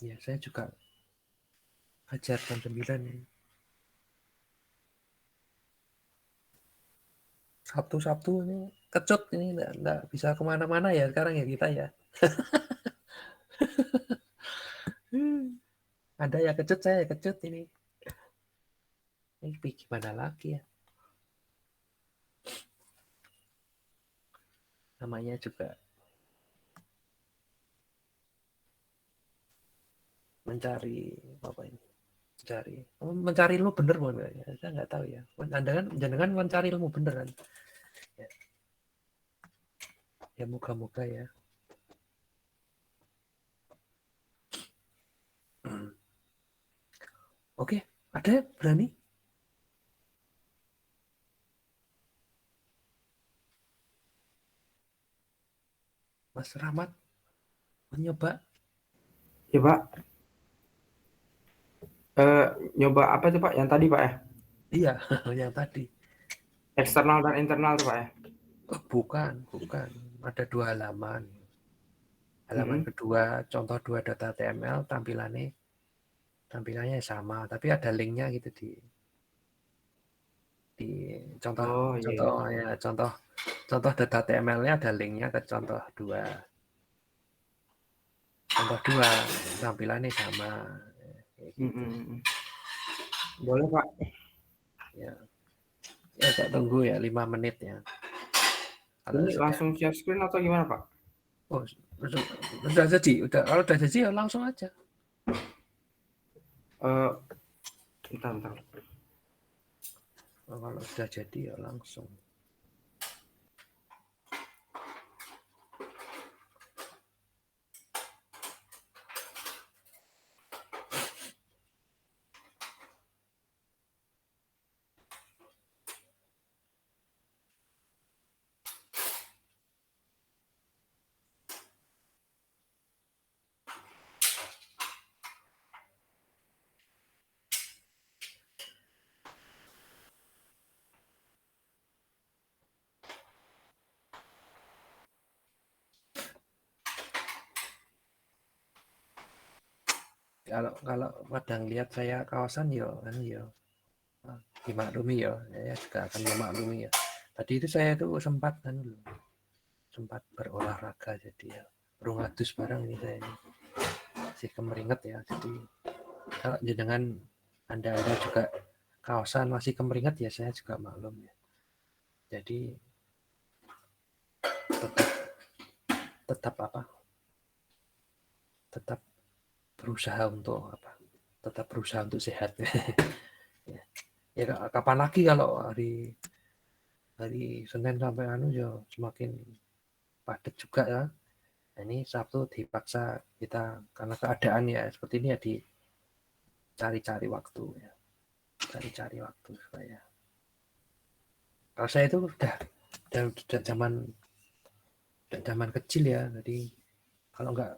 Ya, saya juga ajar jam 9 ya. Sabtu ini kecut, ini nggak bisa kemana-mana ya sekarang ya kita ya. Ada ya kecut, saya kecut ini. Ini gimana lagi ya? Namanya juga mencari apa ini? Mencari ilmu bener bukan ya? Saya nggak tahu ya. Jangan mencari ilmu beneran. Ya moga-moga ya. Oke, ada berani? Mas Rahmat mencoba? Ya Pak. Nyoba apa tuh Pak? Yang tadi Pak ya? Iya, yang tadi. Eksternal dan internal tuh Pak ya? Oh, bukan. Ada 2 halaman. Halaman kedua contoh 2.html tampilannya sama, tapi ada linknya gitu di contoh contoh .html-nya ada linknya ke contoh 2. Contoh 2 tampilannya sama. Gitu. Boleh Pak. Ya, saya tunggu ya 5 menit ya. Ini langsung share screen atau gimana Pak? Oh, udah jadi. Kalau udah jadi ya langsung aja. Bentar. Kalau sudah jadi ya langsung. kalau kadang lihat saya kawasan dimaklumi saya juga akan memaklumi ya. Tadi itu saya itu sempat berolahraga jadi ya berungadus barang ini saya ini masih kemeringet ya. Jadi kalau dengan Anda juga kawasan masih kemeringet ya saya juga maklum ya. Jadi tetap berusaha untuk tetap berusaha untuk sehat. Ya kapan lagi kalau hari Senin sampai semakin padat juga ya. Nah, ini Sabtu dipaksa kita karena keadaan ya seperti ini ya cari-cari waktu ya. Cari-cari waktu supaya. Kalau saya itu udah zaman kecil ya. Jadi kalau nggak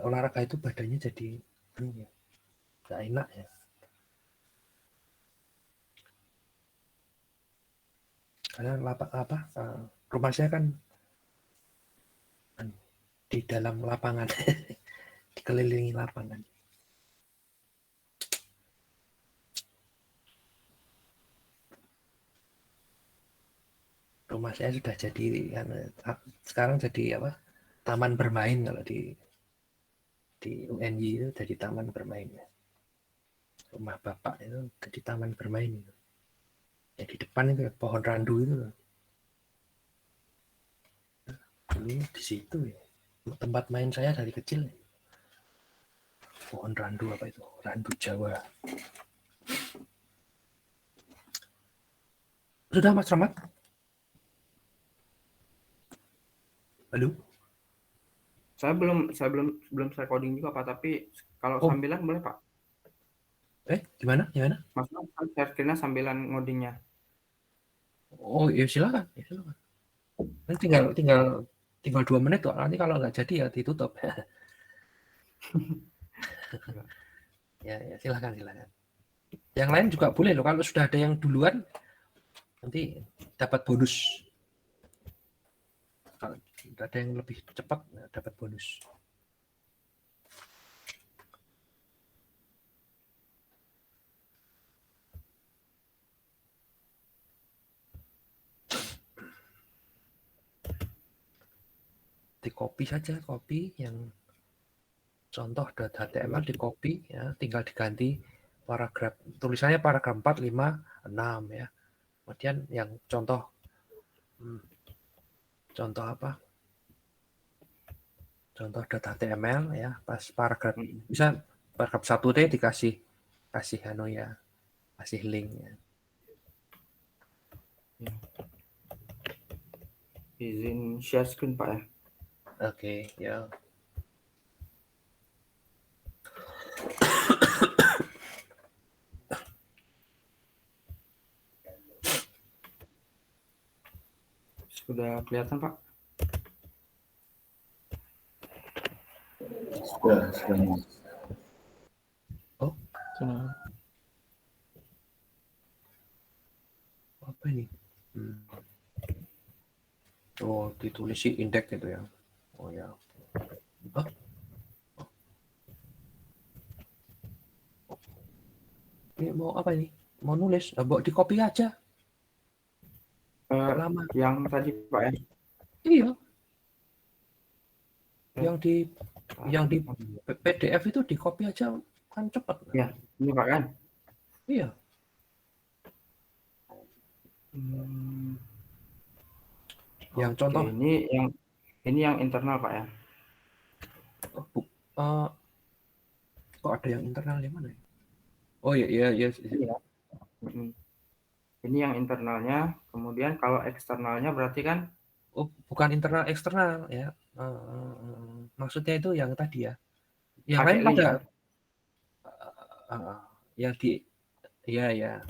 olahraga itu badannya jadi nggak enak ya. Karena rumah saya kan di dalam lapangan, dikelilingi lapangan. Rumah saya sudah jadi sekarang jadi taman bermain kalau di UNY itu jadi taman bermain ya. Rumah bapak itu jadi taman bermain itu. Ya di depan itu pohon randu itu. Dulu di situ ya. Tempat main saya dari kecil. Pohon randu apa itu? Randu Jawa. Sudah Mas Rahmat? Halo? Saya belum saya coding juga Pak, tapi kalau sambilan boleh Pak? Gimana? Maksudnya share screen-nya sambilan ngodingnya. Oh, ya silakan. Nanti tinggal 2 menit kok. Nanti kalau nggak jadi ya ditutup. ya silakan. Yang lain juga boleh loh. Kalau sudah ada yang duluan, nanti dapat bonus. Kalau ada yang lebih cepat, dapat bonus. Di copy saja, yang contoh .html di copy ya, tinggal diganti paragraf, tulisannya paragraf 4, 5, 6 ya. Kemudian yang contoh .html ya, pas paragraf bisa paragraf 1D kasih link ya. Izin share screen Pak ya. Oke, ya. Sudah kelihatan Pak? Sudah. Oh, Sudah. apa ini? Oh, ditulis indeks gitu ya. Oh ya. Ini mau apa ini? Mau nulis? Bawa di copy aja. Lama. Yang tadi Pak ya? Iya. Yang di PDF itu di copy aja kan cepat. Ya, ini Pak kan? Iya. Yang contoh ini yang internal Pak ya? Kok ada yang internal yang mana? Oh iya. Ini yang internalnya, kemudian kalau eksternalnya berarti kan? Oh, bukan internal eksternal ya. Maksudnya itu yang tadi ya. Yang lain pada yang di ya.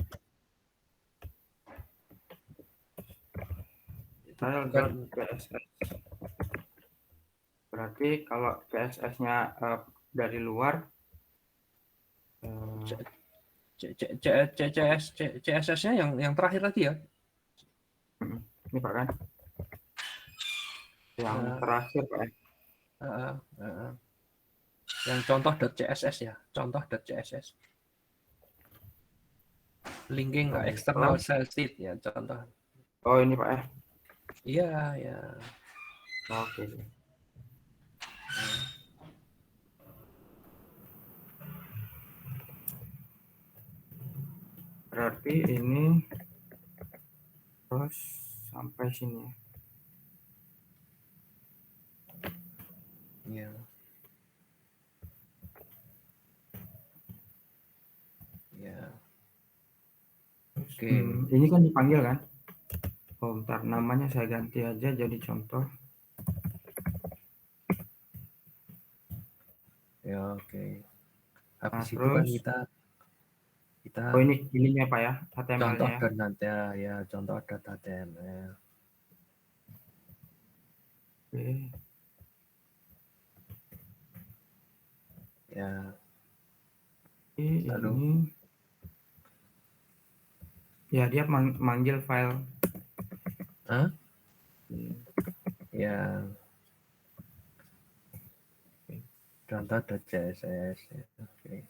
CSS. Berarti kalau CSS-nya dari luar CSS-nya yang terakhir tadi ya. Ini Pak kan? Yang terakhir Pak. Yang contoh.css ya, contoh.css. Linking ke external shell sheet ya, contoh. Oh ini Pak ya. Iya, ya. Oke. Berarti ini terus sampai sini ya. Ya. Ya. Oke. Ini kan dipanggil kan? Oh, bentar, namanya saya ganti aja jadi contoh. Ya, oke. Habis Nah, itu kan terus kita oh ini ininya Pak ya, HTML-nya contoh ya. dan nanti ya contoh data HTML. Oke. Ya, Lalu. lalu Ini ya dia manggil file. ya contoh.css ya. Oke.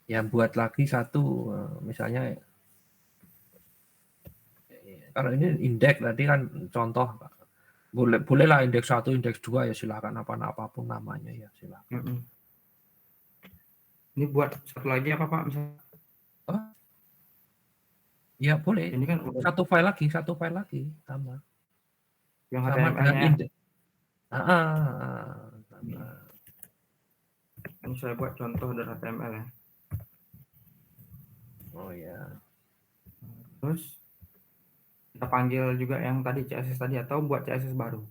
Yang buat lagi satu misalnya kalau ini indeks tadi kan contoh bolehlah indeks 1, indeks 2 ya silakan apapun namanya ya silakan. Ini buat satu lagi apa Pak misalnya? Oh, ya boleh. Ini kan satu file lagi sama. Yang Sama HTML-nya dengan ya. indeks. Sama. Ini saya buat contoh dari HTML ya. Oh ya. Terus kita panggil juga yang tadi CSS tadi atau buat CSS baru?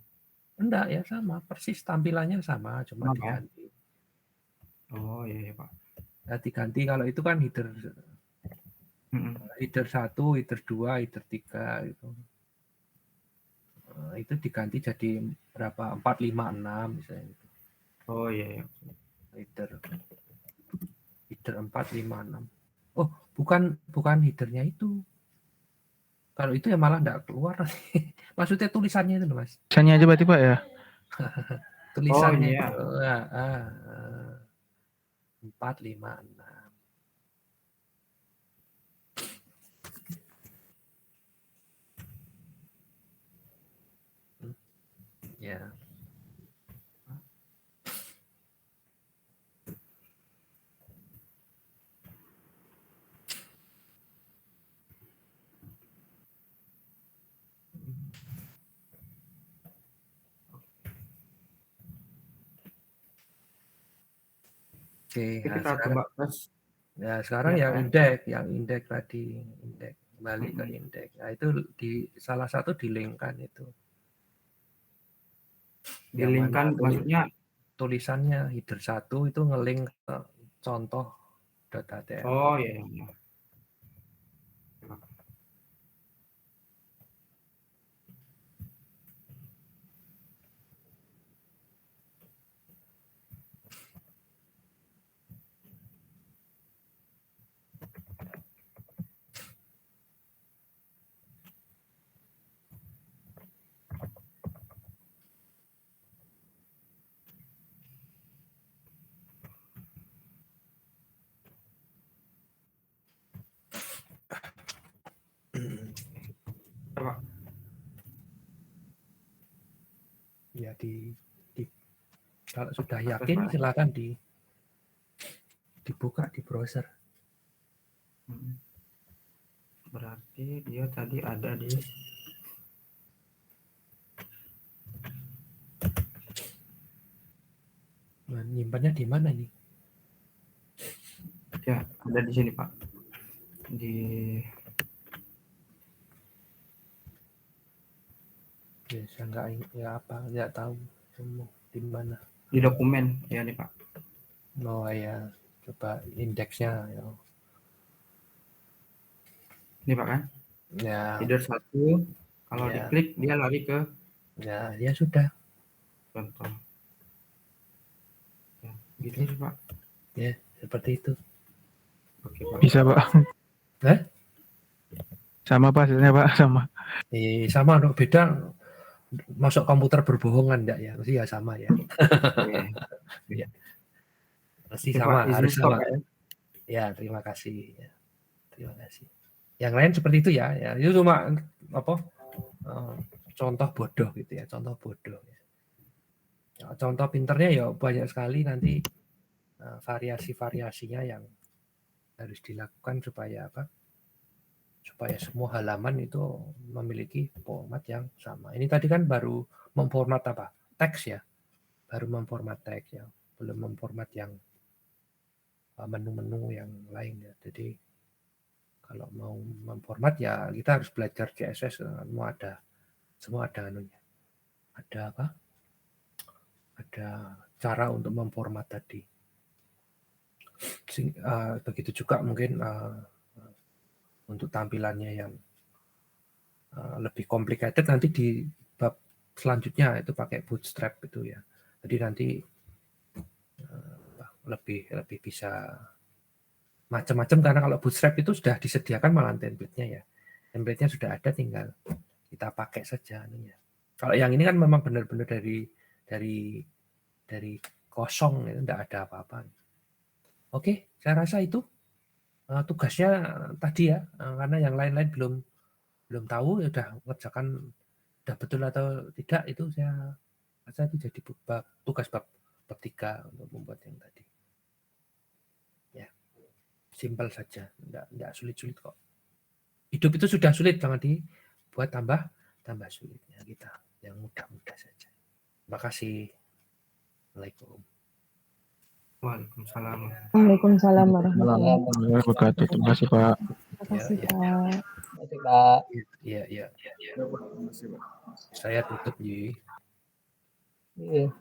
Enggak ya sama, persis tampilannya sama, cuma diganti. Oh iya Pak. Nah, diganti kalau itu kan header 1, header 2, header 3 gitu. Itu diganti jadi berapa? 4, 5, 6 misalnya. Oh iya. Header 4, 5, 6. Oh, bukan headernya itu. Kalau itu ya malah enggak keluar. Maksudnya tulisannya itu loh, Mas. Tulisannya aja berarti Pak ya? Tulisannya iya. itu. 4, 5, 6. Ya. Oke, Kita nah, coba tes. sekarang Ya, yang indeks tadi, balik ke indeks. Nah, itu di salah satu dilingkan itu. Dilingkan maksudnya tulisannya header 1 itu ngelink ke contoh .html. Oh iya. Ya kalau sudah yakin silakan dibuka di browser. Berarti dia tadi ada di nyimpannya di mana nih? Ya, ada di sini Pak. Di Ya, saya nggak tahu di mana. Di dokumen ya nih Pak. Oh ya, coba indeksnya ya. Ini Pak kan? Ya. Header 1 kalau diklik dia lari ke ya sudah. Contoh. Ya, gitu sih Pak. Ya, seperti itu. Oke Pak. Bisa Pak. Sama Pak, hasilnya Pak sama. Sama dong, beda. Masuk komputer berbohongan enggak ya? Iya sama ya. Iya. Masih Oke, sama, Pak, izin harus stop sama. ya. Ya, terima kasih. Ya, terima kasih. Yang lain seperti itu ya. Ya, itu cuma apa? Contoh bodoh gitu ya, contoh bodoh. Ya, contoh pinternya ya banyak sekali nanti variasi-variasinya yang harus dilakukan supaya apa? Supaya semua halaman itu memiliki format yang sama. Ini tadi kan baru memformat apa? Teks ya. Baru memformat teks ya. Belum memformat yang menu-menu yang lain ya. Jadi kalau mau memformat ya kita harus belajar CSS, semua ada anunya. Ada apa? Ada cara untuk memformat tadi. Begitu juga mungkin untuk tampilannya yang lebih complicated nanti di bab selanjutnya itu pakai Bootstrap itu ya. Jadi nanti lebih bisa macam-macam karena kalau Bootstrap itu sudah disediakan malah template-nya ya. Template-nya sudah ada, tinggal kita pakai saja anunya. Kalau yang ini kan memang benar-benar dari kosong, itu tidak ada apa-apa. Oke, saya rasa itu tugasnya tadi ya, karena yang lain-lain belum tahu, ya udah mengerjakan, udah betul atau tidak itu saya rasa itu jadi tugas bab 3 untuk membuat yang tadi. Ya, simpel saja, enggak sulit-sulit kok. Hidup itu sudah sulit, jangan dibuat tambah sulitnya kita, yang mudah-mudah saja. Terima kasih. Assalamualaikum. Waalaikumsalam. Waalaikumsalam warahmatullahi wabarakatuh. Terima kasih Pak. Terima kasih Ya, Pak. Terima kasih, Pak. Iya. Saya tutup, Yi. Iya.